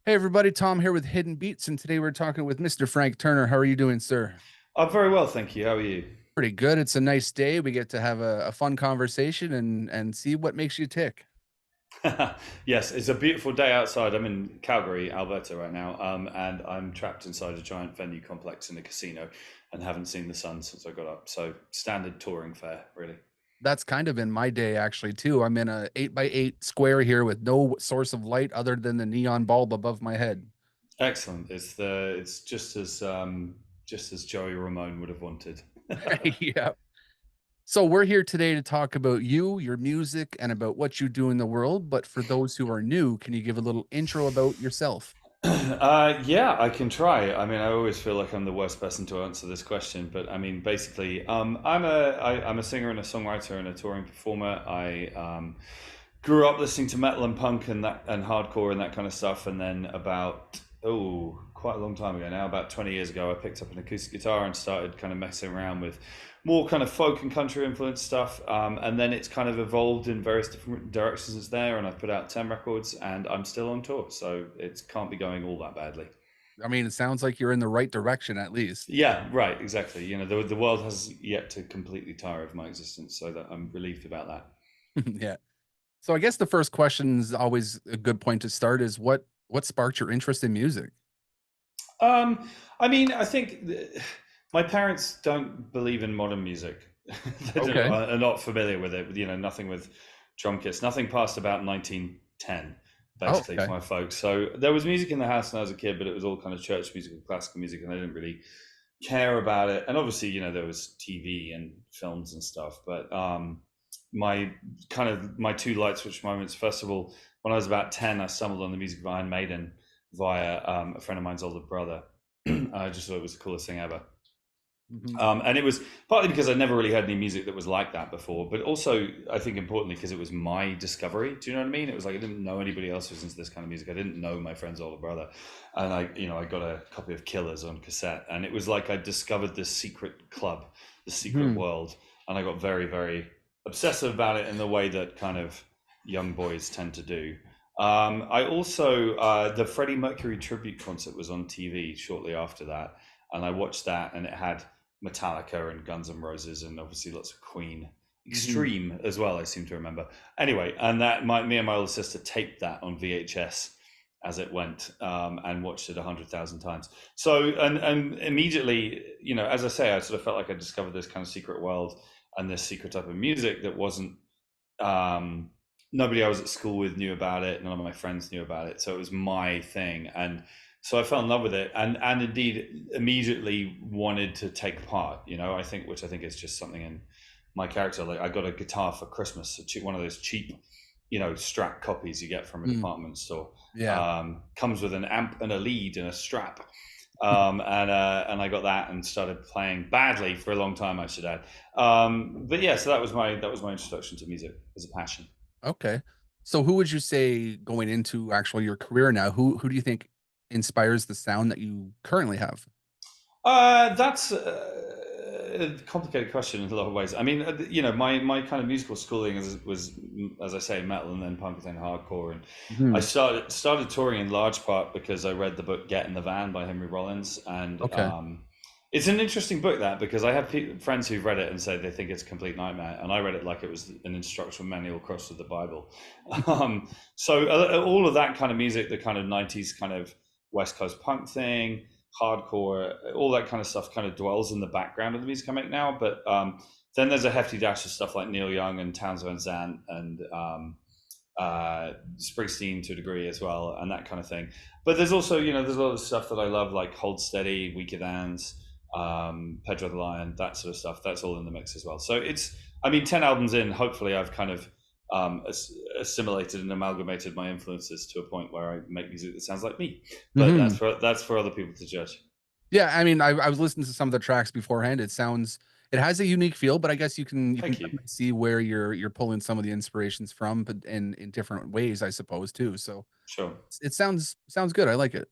Hey everybody, Tom here with Hidden Beats, and today we're talking with Mr. Frank Turner. How are you doing, sir? I'm very well, thank you. How are you? Pretty good. It's a nice day. We get to have a fun conversation and see what makes you tick. Yes, it's a beautiful day outside. I'm in Calgary, Alberta right now, and I'm trapped inside a giant venue complex in a casino and haven't seen the sun since I got up. So standard touring fare, really. That's kind of been my day actually too. I'm in a 8x8 square here with no source of light other than the neon bulb above my head. Excellent. It's just as Joey Ramone would have wanted. Yeah. So we're here today to talk about you, your music, and about what you do in the world. But for those who are new, can you give a little intro about yourself? Yeah, I can try. I mean, I always feel like I'm the worst person to answer this question, but I mean, basically, I'm a singer and a songwriter and a touring performer. I grew up listening to metal and punk and hardcore and that kind of stuff, and then about quite a long time ago now, about 20 years ago, I picked up an acoustic guitar and started kind of messing around with more kind of folk and country influenced stuff. And then it's kind of evolved in various different directions there. And I've put out 10 records and I'm still on tour. So it can't be going all that badly. I mean, it sounds like you're in the right direction at least. Yeah, right, exactly. You know, the world has yet to completely tire of my existence. So that I'm relieved about that. Yeah. So I guess the first question is always a good point to start is what sparked your interest in music? I mean, I think my parents don't believe in modern music. Okay. Are not familiar with it. You know, nothing with drum kits, nothing past about 1910, Oh, basically, for okay. my folks. So there was music in the house when I was a kid, but it was all kind of church music and classical music, and I didn't really care about it. And obviously, you know, there was TV and films and stuff. But my two light switch moments. First of all, when I was about 10, I stumbled on the music of Iron Maiden via a friend of mine's older brother. I just thought it was the coolest thing ever. Hmm. And it was partly because I never really heard any music that was like that before, but also I think importantly because it was my discovery. Do you know what I mean? It was like I didn't know anybody else who was into this kind of music. I didn't know my friend's older brother, and I got a copy of Killers on cassette, and it was like I discovered this secret club, this secret Hmm. world, and I got very very obsessive about it in the way that kind of young boys tend to do. I also the Freddie Mercury tribute concert was on TV shortly after that, and I watched that, and it had Metallica and Guns N' Roses and obviously lots of Queen. Hmm. Extreme as well, I seem to remember. Anyway, and me and my older sister taped that on VHS as it went, and watched it 100,000 times. So and immediately, you know, as I say, I sort of felt like I discovered this kind of secret world and this secret type of music that wasn't um, nobody I was at school with knew about it. None of my friends knew about it. So it was my thing. And so I fell in love with it and indeed immediately wanted to take part, you know, which I think is just something in my character. Like I got a guitar for Christmas, one of those cheap, you know, Strat copies you get from a Hmm. department store. Yeah. Comes with an amp and a lead and a strap. And I got that and started playing badly for a long time, I should add. But yeah, so that was my introduction to music as a passion. Okay. So who would you say going into actually your career now, who do you think inspires the sound that you currently have? That's a complicated question in a lot of ways. I mean, you know, my kind of musical schooling was, as I say, metal and then punk and then hardcore. And I Mhm. started touring in large part because I read the book Get in the Van by Henry Rollins, and Okay. it's an interesting book that because I have friends who've read it and say they think it's a complete nightmare, and I read it like it was an instructional manual crossed with the Bible. So all of that kind of music, the kind of '90s kind of West Coast punk thing, hardcore, all that kind of stuff kind of dwells in the background of the music I make now. But then there's a hefty dash of stuff like Neil Young and Townes Van Zandt and Springsteen to a degree as well, and that kind of thing. But there's also, you know, there's a lot of stuff that I love, like Hold Steady, Weaker Thans, Pedro the Lion, that sort of stuff. That's all in the mix as well. So it's, I mean, 10 albums in, hopefully I've kind of assimilated and amalgamated my influences to a point where I make music that sounds like me. But Mhm. that's for other people to judge. Yeah, I mean, I was listening to some of the tracks beforehand. It has a unique feel, but I guess you can Thank you. definitely see where you're pulling some of the inspirations from, but in different ways, I suppose too. So Sure. it sounds good. I like it.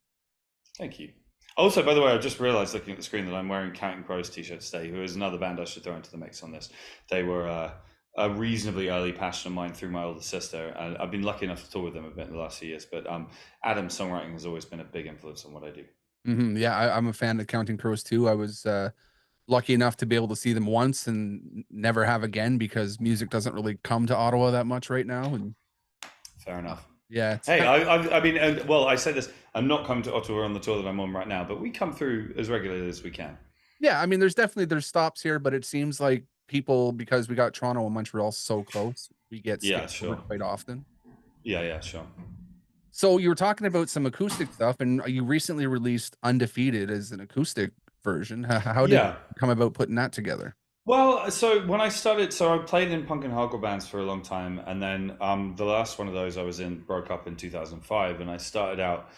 Thank you. Also, by the way, I just realised looking at the screen that I'm wearing Counting Crows t-shirt today, who is another band I should throw into the mix on this. They were a reasonably early passion of mine through my older sister, and I've been lucky enough to tour with them a bit in the last few years. But Adam's songwriting has always been a big influence on what I do. Yeah, I'm a fan of Counting Crows too. I was lucky enough to be able to see them once and never have again because music doesn't really come to Ottawa that much right now. And Fair enough. yeah, it's Hey, kind of, I mean, well, I say this. I'm not coming to Ottawa on the tour that I'm on right now, but we come through as regularly as we can. yeah. I mean, there's stops here, but it seems like people because we got Toronto and Montreal so close, we get Yeah, skipped over sure. quite often. Yeah, yeah, sure. So you were talking about some acoustic stuff, and you recently released "Undefeated" as an acoustic version. How did Yeah. you come about putting that together? Well, so when I started, so I played in punk and hardcore bands for a long time, and then the last one of those I was in broke up in 2005, and I started out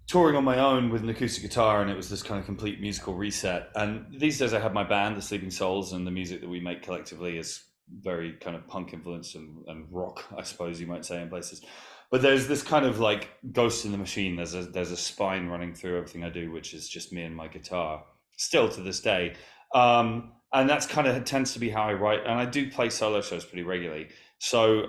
touring on my own with an acoustic guitar, and it was this kind of complete musical reset. And these days I have my band, the Sleeping Souls, and the music that we make collectively is very kind of punk influenced and rock, I suppose you might say, in places. But there's this kind of like ghost in the machine. There's a spine running through everything I do, which is just me and my guitar, still to this day. And that's kind of tends to be how I write, and I do play solo shows pretty regularly. So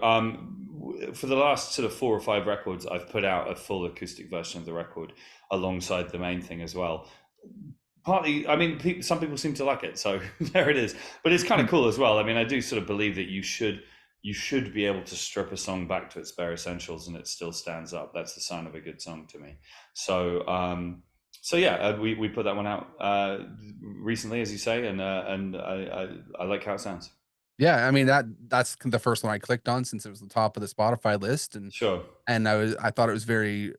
for the last sort of 4 or 5 records, I've put out a full acoustic version of the record alongside the main thing as well. Partly, I mean, some people seem to like it, so there it is. But it's kind of cool as well. I mean, I do sort of believe that you should be able to strip a song back to its bare essentials and it still stands up. That's the sign of a good song to me. So so yeah, we put that one out recently, as you say, and I like how it sounds. Yeah, I mean that's the first one I clicked on since it was the top of the Spotify list, Sure. and I thought it was very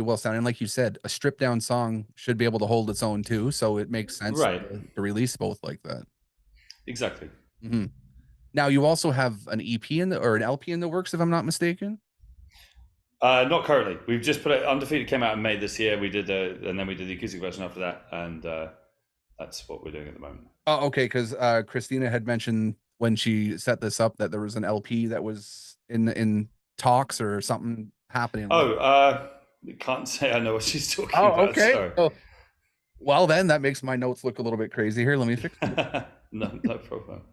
well sounding. Like you said, a stripped down song should be able to hold its own too, so it makes sense Right. to release both like that. Exactly. hmm Now you also have an EP in the or an LP in the works, if I'm not mistaken. Not currently. We've just put it. Undefeated came out in May this year. And then we did the acoustic version after that, and that's what we're doing at the moment. Oh, okay, because Christina had mentioned when she set this up that there was an LP that was in talks or something happening like. Oh, can't say I know what she's talking Oh, about. okay. Sorry. Oh, well, then that makes my notes look a little bit crazy here. Let me fix them. No, no problem.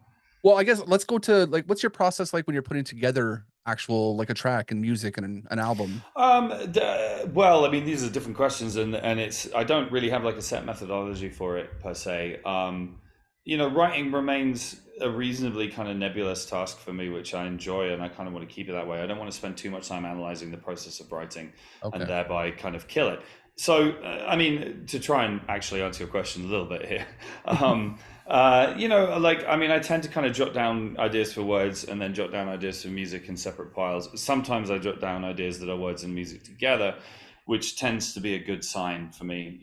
Well, I guess let's go to like, what's your process like when you're putting together actual like a track and music and an album? Well, I mean, these are different questions, and it's I don't really have like a set methodology for it per se. Writing remains a reasonably kind of nebulous task for me, which I enjoy, and I kind of want to keep it that way. I don't want to spend too much time analyzing the process of writing, and Okay. thereby kind of kill it. So, I mean, to try and actually answer your question a little bit here, like, I mean, I tend to kind of jot down ideas for words and then jot down ideas for music in separate piles. Sometimes I jot down ideas that are words and music together, which tends to be a good sign for me.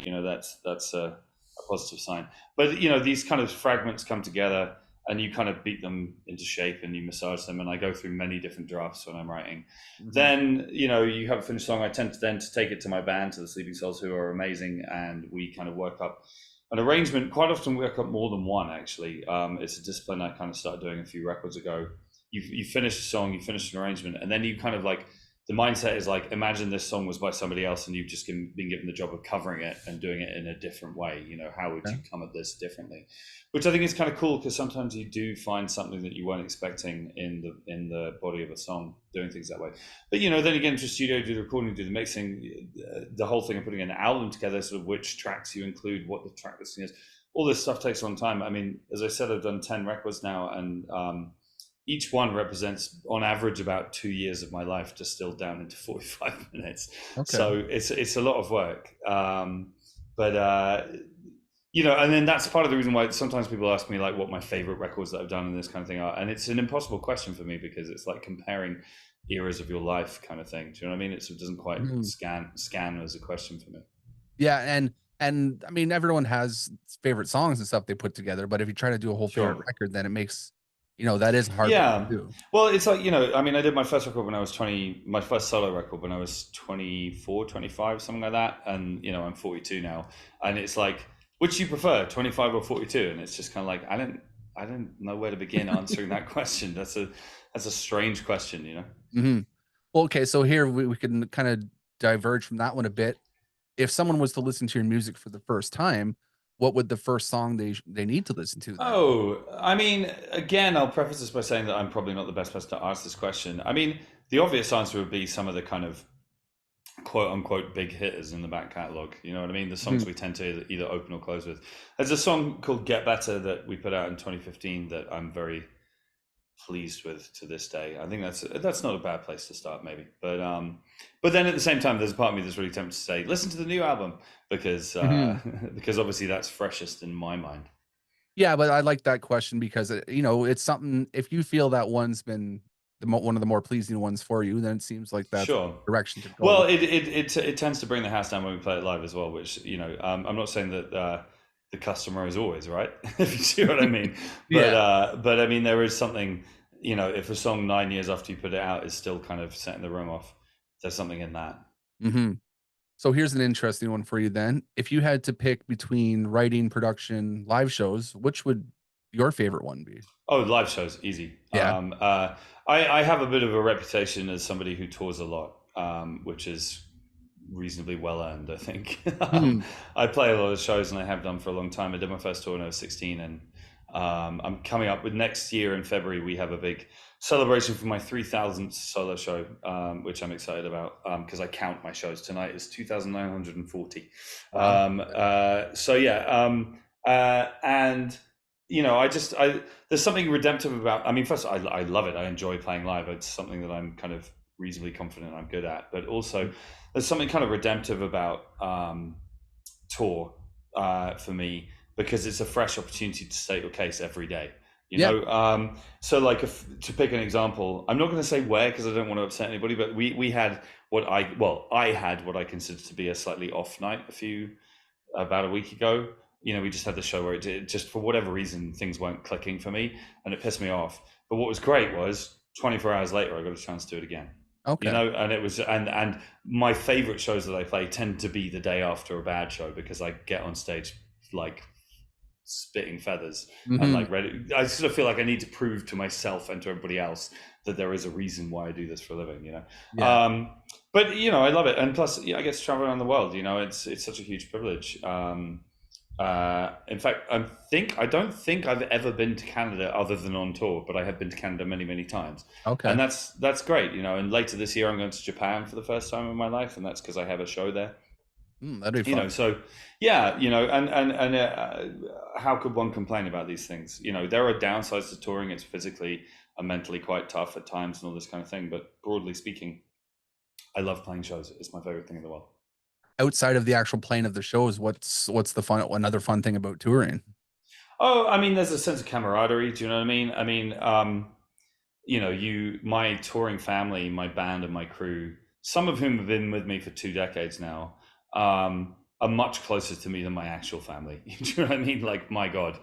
That's a positive sign. But these kind of fragments come together and you kind of beat them into shape and you massage them. And I go through many different drafts when I'm writing. Mhm. Then you have a finished song. I tend to then to take it to my band, to the Sleeping Souls, who are amazing, and we kind of work up an arrangement. Quite often, we work up more than one. Actually, it's a discipline I kind of started doing a few records ago. You finish a song, you finish an arrangement, and then you kind of like the mindset is like imagine this song was by somebody else and you've just been given the job of covering it and doing it in a different way. How would Okay. you come at this differently, which I think is kind of cool because sometimes you do find something that you weren't expecting in the body of a song, doing things that way. But then you get into a studio, do the recording, do the mixing, the whole thing of putting an album together, sort of which tracks you include, what the track listing is. All this stuff takes a long time. I mean, as I said, I've done 10 records now, and each one represents on average about 2 years of my life distilled down into 45 minutes. Okay. So it's a lot of work. But and then that's part of the reason why sometimes people ask me like what my favorite records that I've done and this kind of thing are. And it's an impossible question for me because it's like comparing eras of your life kind of thing. Do you know what I mean? It doesn't quite Mhm. scan as a question for me. Yeah, and I mean everyone has favorite songs and stuff they put together, but if you try to do a whole favorite Sure. record, then it makes that is a hard thing Yeah. to do. Well, it's like, I mean, I did my first record when I was 20, my first solo record when I was 24, 25, something like that. And, I'm 42 now. And it's like, which do you prefer, 25 or 42? And it's just kind of like, I don't know where to begin answering that question. That's a strange question. hmm Well, okay, so here we can kind of diverge from that one a bit. If someone was to listen to your music for the first time, what would the first song they need to listen to then? Oh, I mean, again, I'll preface this by saying that I'm probably not the best person to ask this question. I mean, the obvious answer would be some of the kind of quote unquote big hitters in the back catalogue. You know what I mean? The songs Mhm, we tend to either open or close with. There's a song called Get Better that we put out in 2015 that I'm very pleased with to this day. I think that's not a bad place to start, maybe. But then at the same time, there's a part of me that's really tempted to say, listen to the new album because mhm. because obviously that's freshest in my mind. Yeah, but I like that question because, it's something if you feel that one's been one of the more pleasing ones for you, then it seems like that's Sure. the direction to go Well, with. it tends to bring the house down when we play it live as well, which I'm not saying that the customer is always right, if you see what I mean. Yeah. But I mean there is something, if a song 9 years after you put it out is still kind of setting the room off, there's something in that. Mhm. So here's an interesting one for you then. If you had to pick between writing, production, live shows, which would your favorite one be? Oh, live shows, easy. Yeah. I have a bit of a reputation as somebody who tours a lot, which is reasonably well earned, I think. Mhm. I play a lot of shows and I have done for a long time. I did my first tour when I was 16, and I'm coming up with next year in February. We have a big celebration for my 3,000th solo show, which I'm excited about because I count my shows. Tonight is 2,940. Wow. So yeah, and there's something redemptive about. I mean, first, I love it. I enjoy playing live. It's something that I'm kind of reasonably confident I'm good at. But also, there's something kind of redemptive about tour for me because it's a fresh opportunity to state your case every day. Yeah. So like to pick an example, I'm not going to say where because I don't want to upset anybody. But we had I had what I considered to be a slightly off night about a week ago. We just had the show where it just for whatever reason things weren't clicking for me, and it pissed me off. But what was great was 24 hours later, I got a chance to do it again. Okay. And it was and my favorite shows that I play tend to be the day after a bad show because I get on stage like spitting feathers and Mhm. like ready. I sort of feel like I need to prove to myself and to everybody else that there is a reason why I do this for a living. Yeah. But I love it, and plus, I get to travel around the world. It's such a huge privilege. In fact, I don't think I've ever been to Canada other than on tour, but I have been to Canada many, many times, Okay. and that's great. And later this year, I'm going to Japan for the first time in my life, and that's because I have a show there. That'd be fun. So yeah, how could one complain about these things? There are downsides to touring. It's physically and mentally quite tough at times and all this kind of thing. But broadly speaking, I love playing shows. It's my favorite thing in the world. Outside of the actual playing of the shows, what's the fun another fun thing about touring? Oh, I mean, there's a sense of camaraderie. Do you know what I mean? My touring family, my band and my crew, some of whom have been with me for 2 decades now, are much closer to me than my actual family. Do you know what I mean? Like, my God,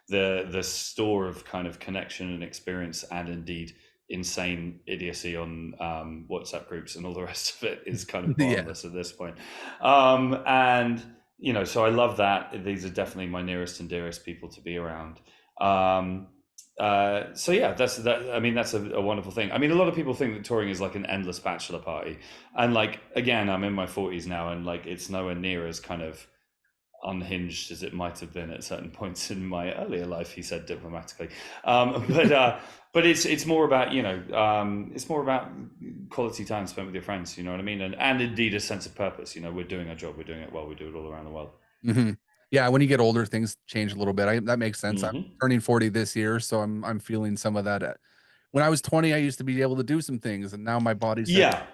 the store of kind of connection and experience and indeed insane idiocy on WhatsApp groups and all the rest of it is kind of Yeah. bottomless at this point. And so I love that. These are definitely my nearest and dearest people to be around. Um, so yeah, that's that. I mean, that's a wonderful thing. I mean, a lot of people think that touring is like an endless bachelor party, and like again, I'm in my 40s now, and like it's nowhere near as kind of unhinged as it might have been at certain points in my earlier life. He said diplomatically, but it's more about it's more about quality time spent with your friends. You know what I mean, and indeed a sense of purpose. We're doing our job, we're doing it well, we do it all around the world. Mhm. Yeah, when you get older, things change a little bit. That makes sense. I'm Hmm. turning 40 this year, so I'm feeling some of that. When I was 20, I used to be able to do some things, and now my body says, Yeah,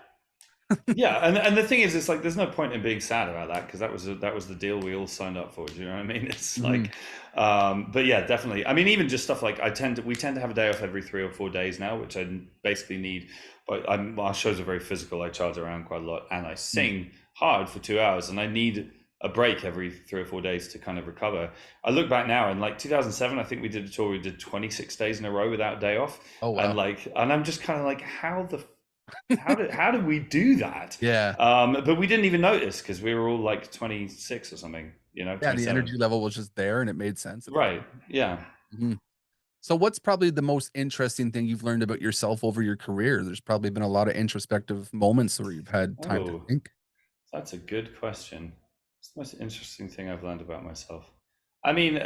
yeah, and the thing is, it's like there's no point in being sad about that because that was the deal we all signed up for. Do you know what I mean? It's Mhm. like, but yeah, definitely. I mean, even just stuff like we tend to have a day off every 3 or 4 days now, which I basically need. But our shows are very physical. I charge around quite a lot, and I Mm. sing hard for 2 hours, and I need a break every 3 or 4 days to kind of recover. I look back now, and like 2007, I think we did a tour. We did 26 days in a row without a day off, Oh, and wow. and I'm just kind of like, how did we do that? Yeah. But we didn't even notice because we were all like 26 or something, Yeah, the 27. energy level was just there, and it made sense at the Right. Yeah. Mhm. So what's probably the most interesting thing you've learned about yourself over your career? There's probably been a lot of introspective moments where you've had time to Oh, think. that's a good question. It's the most interesting thing I've learned about myself. I mean,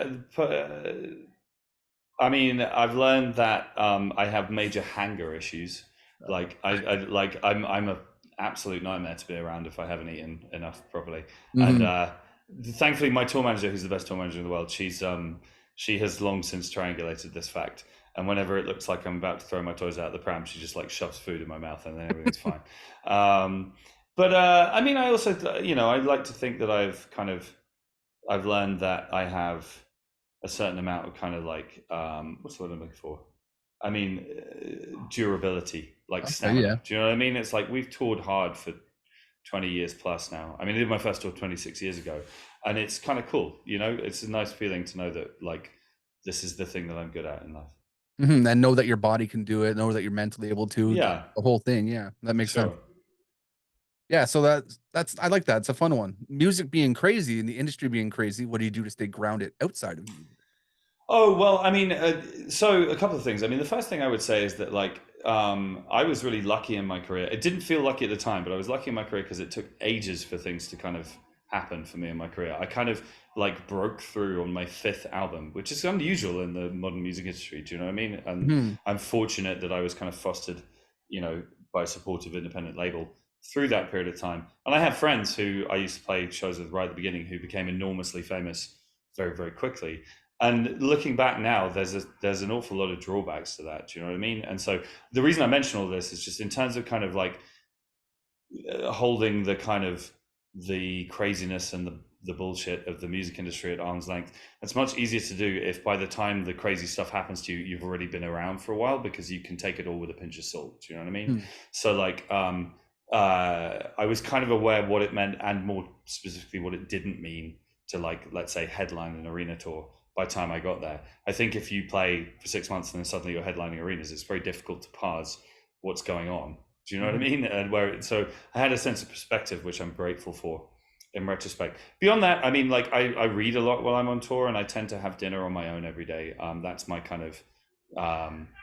I've learned that I have major hanger issues. Like I'm a absolute nightmare to be around if I haven't eaten enough properly. And Hmm. thankfully, my tour manager, who's the best tour manager in the world, she has long since triangulated this fact. And whenever it looks like I'm about to throw my toys out of the pram, she just like shoves food in my mouth, and then everything's fine. Um, but I mean, I also, I like to think that I've learned that I have a certain amount of kind of like what's the word I'm looking for? I mean, durability, like Okay, yeah. stamina. Do you know what I mean? It's like we've toured hard for 20 years plus now. I mean, I did my first tour 26 years ago, and it's kind of cool. It's a nice feeling to know that like this is the thing that I'm good at in life. And know that your body can do it, know that you're mentally able to, Yeah, the whole thing. Yeah, that makes sense. sure. Yeah, so that's I like that. It's a fun one. Music being crazy and the industry being crazy. What do you do to stay grounded outside of music? Oh, well, I mean, so a couple of things. I mean, the first thing I would say is that, like, I was really lucky in my career. It didn't feel lucky at the time, but I was lucky in my career because it took ages for things to kind of happen for me in my career. I kind of like broke through on my fifth album, which is unusual in the modern music industry. Do you know what I mean? And Hmm. I'm fortunate that I was kind of fostered, by a supportive independent label through that period of time. And I have friends who I used to play shows with right at the beginning who became enormously famous very, very quickly. And looking back now, there's an awful lot of drawbacks to that. Do you know what I mean? And so the reason I mention all this is just in terms of kind of like holding the kind of the craziness and the bullshit of the music industry at arm's length. It's much easier to do if by the time the crazy stuff happens to you, you've already been around for a while because you can take it all with a pinch of salt. Do you know what I mean? Hmm. So like, I was kind of aware of what it meant and more specifically what it didn't mean to, like, let's say, headline an arena tour by the time I got there. I think if you play for 6 months and then suddenly you're headlining arenas, it's very difficult to parse what's going on. Do you know what I Hmm. mean? And so I had a sense of perspective, which I'm grateful for in retrospect. Beyond that, I mean, like I read a lot while I'm on tour, and I tend to have dinner on my own every day. That's my kind of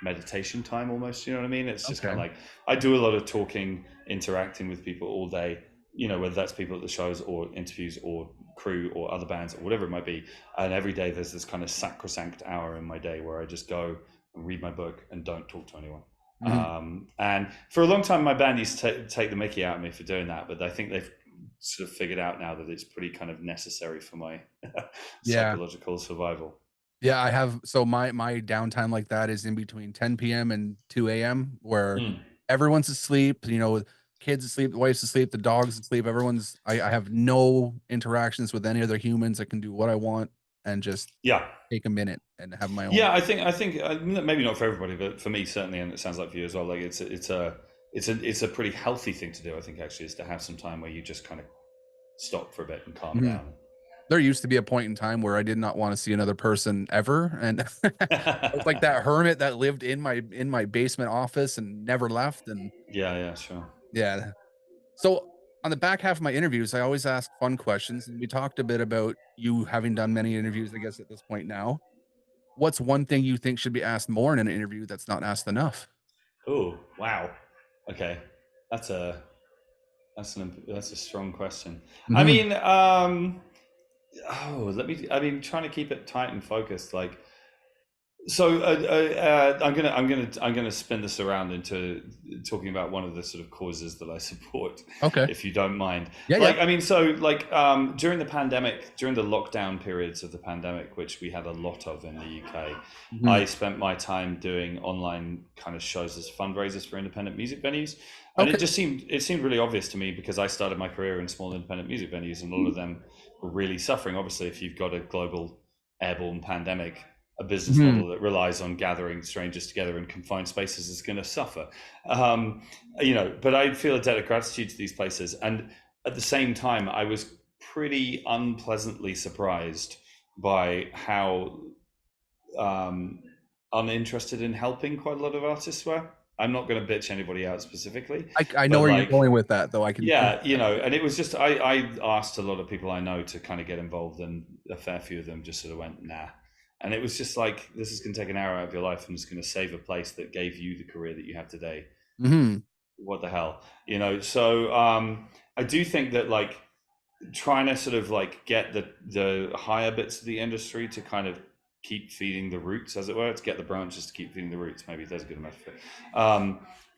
meditation time almost. You know what I mean? It's just kind Okay. of like I do a lot of talking, interacting with people all day. Whether that's people at the shows or interviews or crew or other bands or whatever it might be. And every day there's this kind of sacrosanct hour in my day where I just go and read my book and don't talk to anyone. Hmm. And for a long time, my band used to take the mickey out of me for doing that, but I think they've sort of figured out now that it's pretty kind of necessary for my Yeah. psychological survival. Yeah, I have so my downtime like that is in between 10 p.m. and 2 a.m. where Mm. everyone's asleep, kids asleep, the wife's asleep, the dog's asleep, I have no interactions with any other humans. I can do what I want and just Yeah, take a minute and have my own. yeah. I think maybe not for everybody, but for me certainly, and it sounds like for you as well. Like it's a pretty healthy thing to do. I think actually is to have some time where you just kind of stop for a bit and calm Mhm. down. There used to be a point in time where I did not want to see another person ever, and I was like that hermit that lived in my basement office and never left. And Yeah, yeah, sure. yeah, so on the back half of my interviews, I always ask fun questions, and we talked a bit about you having done many interviews, I guess, at this point now. What's one thing you think should be asked more in an interview that's not asked enough? Oh, wow. Okay, that's a that's a strong question. I Mhm. mean, I mean, trying to keep it tight and focused. Like, so I'm gonna spin this around into talking about one of the sort of causes that I support, Okay. if you don't mind. Yeah, yeah. Like, I mean, so like during the pandemic, during the lockdown periods of the pandemic, which we had a lot of in the UK, Mhm. I spent my time doing online kind of shows as fundraisers for independent music venues, and Okay. it seemed really obvious to me because I started my career in small independent music venues, and all of them were really suffering. Obviously, if you've got a global airborne pandemic, a business Mhm. model that relies on gathering strangers together in confined spaces is going to suffer. But I feel a debt of gratitude to these places. And at the same time, I was pretty unpleasantly surprised by how um, uninterested in helping quite a lot of artists were. I'm not going to bitch anybody out specifically, I know but where you're like, going with that, though. I can see yeah, that. and it was just I asked a lot of people I know to kind of get involved, and a fair few of them just sort of went nah, and it was just like this is going to take an hour out of your life and it's going to save a place that gave you the career that you have today. Mhm. What the hell, So I do think that like trying to sort of like get the higher bits of the industry to kind of keep feeding the roots, as it were, to get the branches to keep feeding the roots. Maybe there's a good metaphor.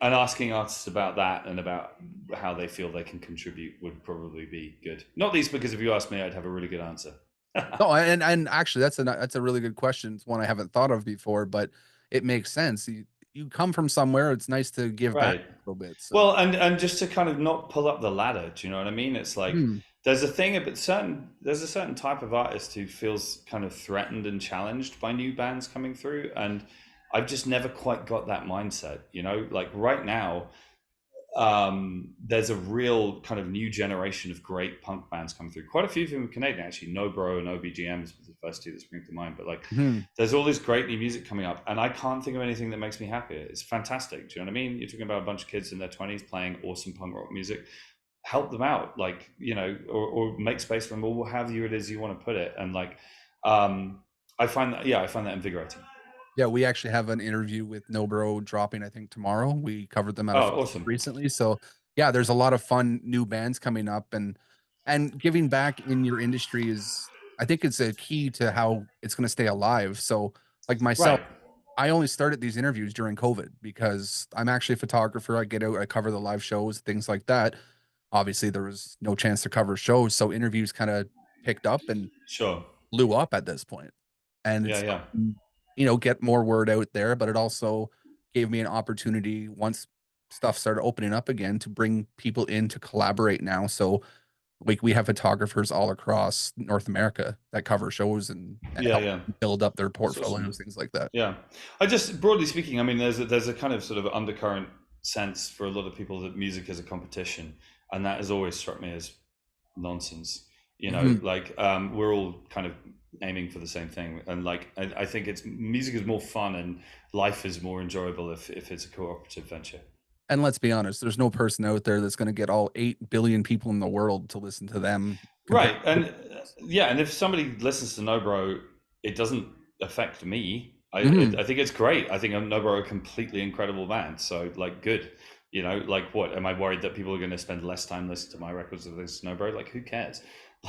And asking artists about that and about how they feel they can contribute would probably be good. Not least because if you asked me, I'd have a really good answer. No, and actually that's a really good question. It's one I haven't thought of before, but it makes sense. You come from somewhere, it's nice to give back Right. a little bit. So Well, and just to kind of not pull up the ladder, do you know what I mean? It's like mhm. there's a certain type of artist who feels kind of threatened and challenged by new bands coming through, and I've just never quite got that mindset. Like right now, there's a real kind of new generation of great punk bands coming through. Quite a few of them are Canadian, actually. No Bro and OBGMs was the first two that spring to mind. But like, Mhm. there's all this great new music coming up, and I can't think of anything that makes me happier. It's fantastic. Do you know what I mean? You're talking about a bunch of kids in their 20s playing awesome punk rock music. Help them out, like or make space for them, or however it is you want to put it. And like, I find that invigorating. Yeah, we actually have an interview with No Bro dropping, I think, tomorrow. We covered them at a Oh, festival awesome. recently. So yeah, there's a lot of fun new bands coming up and giving back in your industry is I think it's a key to how it's gonna stay alive. So like myself, Right. I only started these interviews during COVID because I'm actually a photographer. I get out, I cover the live shows, things like that. Obviously, there was no chance to cover shows, so interviews kind of picked up and Sure. blew up at this point. And Yeah, it's yeah. helped me, get more word out there, but it also gave me an opportunity once stuff started opening up again to bring people in to collaborate now. So like we have photographers all across North America that cover shows and Yeah, help yeah. build up their That's awesome, portfolios, man. things like that. Yeah, I just broadly speaking, I mean, there's a kind of sort of undercurrent sense for a lot of people that music is a competition, and that has always struck me as nonsense. Mhm. Like we're all kind of aiming for the same thing, and like I think it's music is more fun and life is more enjoyable if it's a cooperative venture. And let's be honest, there's no person out there that's going to get all 8 billion people in the world to listen to them compared Right, to and yeah, and if somebody listens to Nobro, it doesn't affect me. Mhm. I think it's great. I think Nobro are a completely incredible band. So like, good. Like what? Am I worried that people are going to spend less time listening to my records than this Nobro? Like, who cares?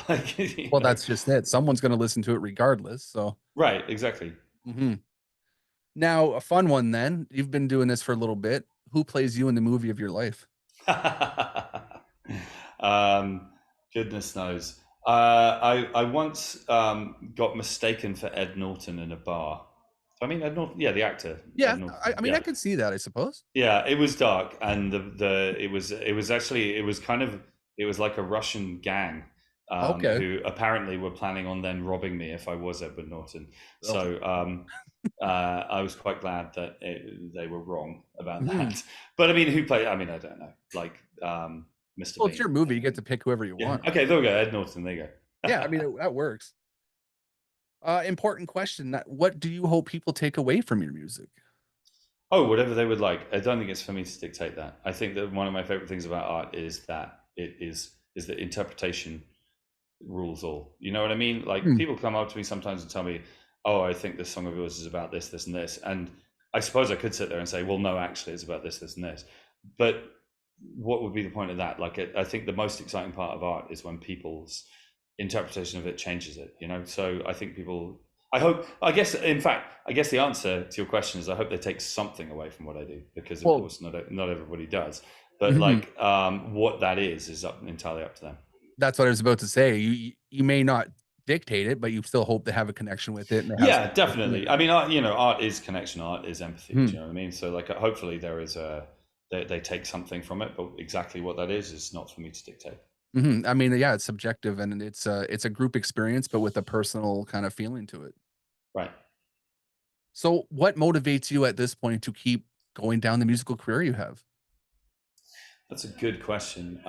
Like, Well, that's just it. Someone's going to listen to it regardless. So, right, exactly. mhm. Now, a fun one then. You've been doing this for a little bit. Who plays you in the movie of your life? um, Goodness knows. I once got mistaken for Ed Norton in a bar. I mean, Ed Norton, yeah, the actor Ed Yeah, Norton, I mean, I yeah. could see that, I suppose. Yeah, it was dark, and it was actually it was like a Russian gang Okay. who apparently were planning on then robbing me if I was Edward Norton. Oh. So I was quite glad that they were wrong about Mhm. that. But I mean, who played? I mean, I don't know, like Mr. Well, it's your Bean. movie. You get to pick whoever you Yeah. want. Okay, there we go. Ed Norton. There you Yeah, I go. mean, that works. Important question. What do you hope people take away from your music? Oh, whatever they would like. I don't think it's for me to dictate that. I think that one of my favorite things about art is that it is that interpretation rules all. You know what I mean? Like Hmm. people come up to me sometimes and tell me, "Oh, I think this song of yours is about this, this, and this," and I suppose I could sit there and say, "Well, no, actually, it's about this, this, and this." But what would be the point of that? Like, I think the most exciting part of art is when people's interpretation of it changes it. So I think people. I hope. I guess. In fact, I guess the answer to your question is I hope they take something away from what I do because, of Well, course, not everybody does. But mhm. like, what that is entirely up to them. That's what I was about to say. You may not dictate it, but you still hope to have a connection with it and it has Yeah, something to do with definitely. it. I mean, art is connection. Art is empathy. Do Mhm. you know what I mean? So, like, hopefully, they take something from it, but exactly what that is not for me to dictate. Mhm. I mean, yeah, it's subjective and it's a group experience, but with a personal kind of feeling to it. Right. So, what motivates you at this point to keep going down the musical career you have? That's a good question.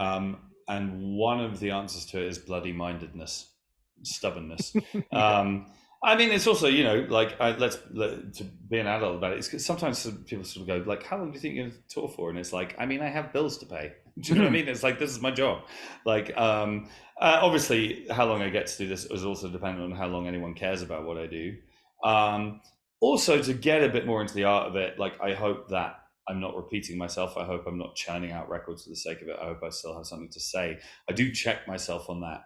And one of the answers to it is bloody mindedness, stubbornness. Yeah. I mean, it's also, like, to be an adult about it. It's 'cause sometimes people sort of go, like, how long do you think you're going to tour for? And it's like, I mean, I have bills to pay. Do you know what I Mhm. mean? It's like, this is my job. Like, obviously, how long I get to do this is also dependent on how long anyone cares about what I do. Um, Also, to get a bit more into the art of it, like, I hope that I'm not repeating myself. I hope I'm not churning out records for the sake of it. I hope I still have something to say. I do check myself on that.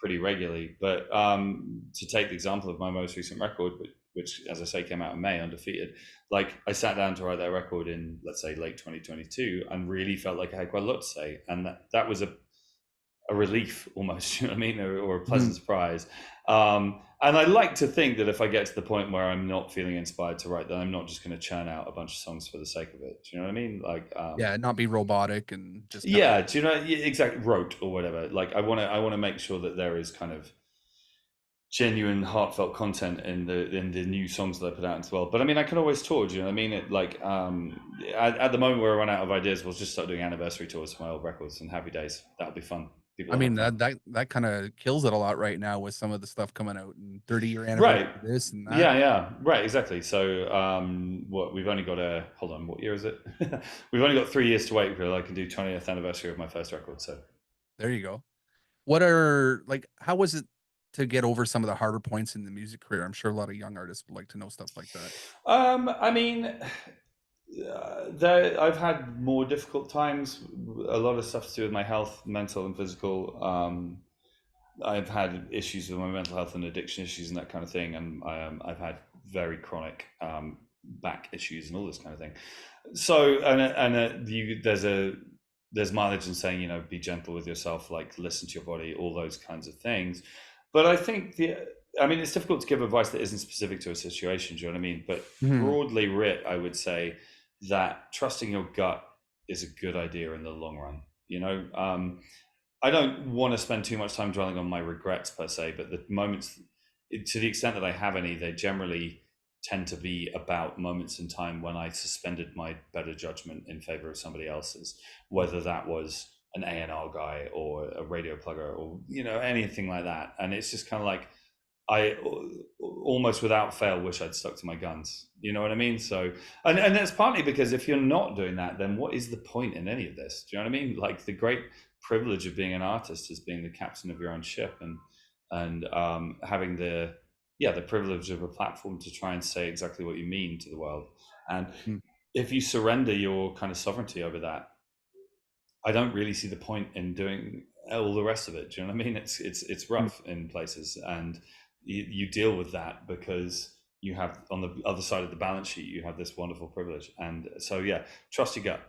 pretty regularly. But to take the example of my most recent record, which, as I say, came out in May, Undefeated, like I sat down to write that record in, let's say, late 2022, and really felt like I had quite a lot to say, and that was a relief almost, you know what I mean, or a pleasant Mhm. surprise. And I like to think that if I get to the point where I'm not feeling inspired to write, then I'm not just going to churn out a bunch of songs for the sake of it. Do you know what I mean? Like, Yeah, not be robotic and just kinda yeah, do you know, yeah, exactly, wrote or whatever. Like, I want to make sure that there is kind of genuine, heartfelt content in the new songs that I put out as well. But I mean, I can always tour. Do you know what I mean? It like at the moment where I run out of ideas, we'll just start doing anniversary tours for my old records and happy days. That'll be fun. People I will mean, have fun. that kinda kills it a lot right now with some of the stuff coming out and 30-year anniversary Right. this and that. Yeah, yeah. Right, exactly. So what we've only got a hold on, what year is it? We've only got 3 years to wait until I can do 20th anniversary of my first record. So There you go. What are like, how was it to get over some of the harder points in the music career? I'm sure a lot of young artists would like to know stuff like that. I mean, I've had more difficult times. A lot of stuff to do with my health, mental and physical. I've had issues with my mental health and addiction issues and that kind of thing, and I've had very chronic back issues and all this kind of thing. So, there's mileage in saying, be gentle with yourself, like listen to your body, all those kinds of things. But I think I mean, it's difficult to give advice that isn't specific to a situation. Do you know what I mean? But Mhm. broadly writ, I would say that trusting your gut is a good idea in the long run. I don't want to spend too much time dwelling on my regrets per se, but the moments, to the extent that I have any, they generally tend to be about moments in time when I suspended my better judgment in favor of somebody else's, whether that was an A&R guy or a radio plugger or anything like that. And it's just kind of like I almost without fail wish I'd stuck to my guns. You know what I mean? So, and that's partly because if you're not doing that, then what is the point in any of this? Do you know what I mean? Like the great privilege of being an artist is being the captain of your own ship and having the privilege of a platform to try and say exactly what you mean to the world. And Mm. if you surrender your kind of sovereignty over that, I don't really see the point in doing all the rest of it. Do you know what I mean? It's Mm. rough in places, and you deal with that because you have on the other side of the balance sheet you have this wonderful privilege. And so yeah, trust your gut.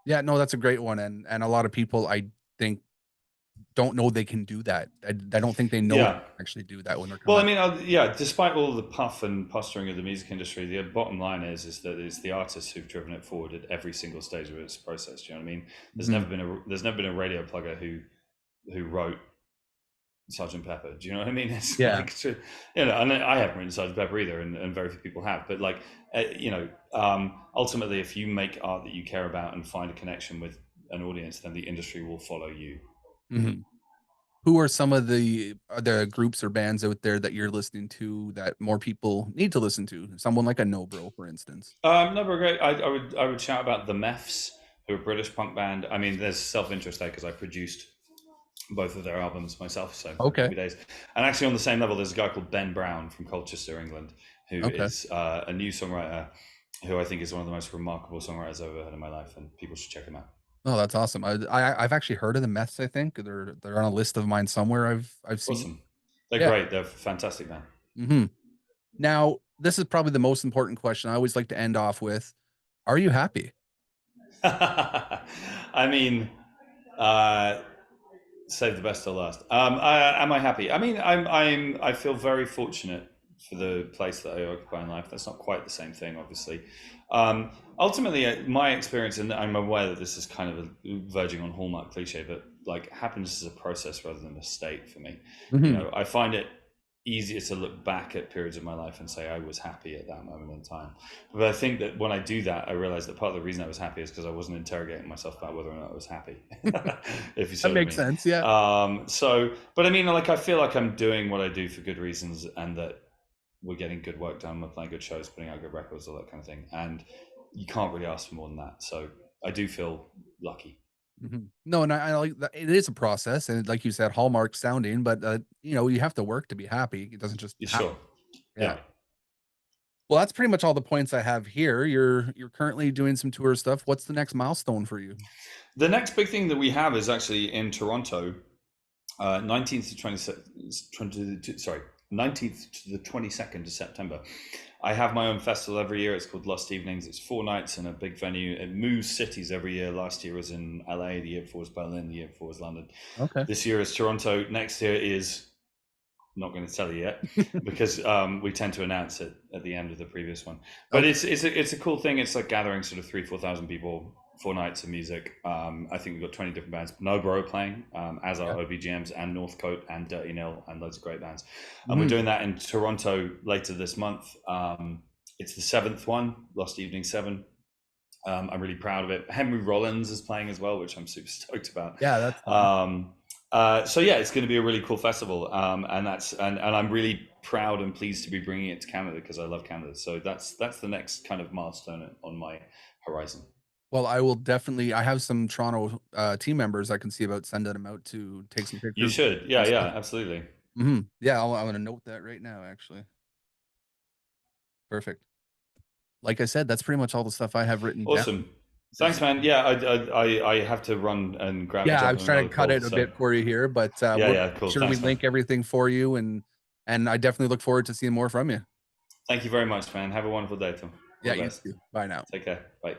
Yeah, no, that's a great one, and a lot of people, I think, don't know they can do that. I don't think they know they Yeah. can actually do that when they're Well, I coming. mean, yeah. Despite all the puff and posturing of the music industry, the bottom line is that it's the artists who've driven it forward at every single stage of its process. Do you know what I mean? Mhm. There's never been a radio plugger who wrote Sergeant Pepper. Do you know what I mean? It's Yeah. like, and I haven't written Sergeant Pepper either, and very few people have. But like, ultimately, if you make art that you care about and find a connection with an audience, then the industry will follow you. Mhm. Who are some of the groups or bands out there that you're listening to that more people need to listen to? Someone like a No Bro, for instance. No, but great. I would shout about the Meths, who are a British punk band. I mean, there's self interest there because I produced both of their albums myself, so Okay. happy days. And actually, on the same level, there's a guy called Ben Brown from Colchester, England, who Okay. is a new songwriter who I think is one of the most remarkable songwriters I've ever heard in my life, and people should check him out. Oh, that's awesome. I've actually heard of the Mets, I think. They're on a list of mine somewhere I've seen. Awesome. They're Yeah. great. They're a fantastic band. Mhm. Now, this is probably the most important question I always like to end off with. Are you happy? I mean, uh, save the best till last. Am I happy? I mean, I feel very fortunate for the place that I occupy in life. That's not quite the same thing, obviously. Ultimately, my experience, and I'm aware that this is kind of verging on hallmark cliche, but like happiness is a process rather than a state for me. Mhm. I find it easier to look back at periods of my life and say I was happy at that moment in time. But I think that when I do that, I realize that part of the reason I was happy is because I wasn't interrogating myself about whether or not I was happy, if you see That what I makes mean. sense, yeah. But I mean, like, I feel like I'm doing what I do for good reasons and that we're getting good work done, we're playing good shows, putting out good records, all that kind of thing. And you can't really ask for more than that. So I do feel lucky. Mhm. No, and I like that it is a process, and like you said, hallmark sounding, but, you have to work to be happy. It doesn't just You happen. sure? Yeah. Yeah. Well, that's pretty much all the points I have here. You're currently doing some tour stuff. What's the next milestone for you? The next big thing that we have is actually in Toronto 19th to 20, sorry, 19th to the 22nd of September. I have my own festival every year. It's called Lost Evenings. It's 4 nights in a big venue. It moves cities every year. Last year was in LA. The year before was Berlin. The year before was London. Okay. This year is Toronto. Next year is, I'm not going to tell you yet because we tend to announce it at the end of the previous one. But Okay. it's a cool thing. It's like gathering sort of 3,000-4,000 people, 4 nights of music. I think we've got 20 different bands. No Bro playing, as our Yeah. OBGMs, and Northcote and Dirty Nil and loads of great bands. And we're Mhm. doing that in Toronto later this month. It's the seventh one, Lost Evening 7. I'm really proud of it. Henry Rollins is playing as well, which I'm super stoked about. Yeah, that's fun. So yeah, it's going to be a really cool festival, and I'm really proud and pleased to be bringing it to Canada because I love Canada. So that's the next kind of milestone on my horizon. Well, I will definitely I have some Toronto, team members I can see about sending them out to take some You pictures should, yeah, and yeah, stuff. absolutely. Mhm. Yeah, I'm gonna note that right now, actually. Perfect. Like I said, that's pretty much all the stuff I have written down. Awesome. Thanks, Is man. Yeah, I have to run and Yeah, I jump was on trying another to cut call. it a So bit for you here, but, yeah, we'll yeah, make cool. sure we Thanks, man. link everything for you, and I definitely look forward to seeing more from you. Thank you very much, man. Have a wonderful day, Tom. All Yeah, the you best. too. Bye now. Take care. Bye.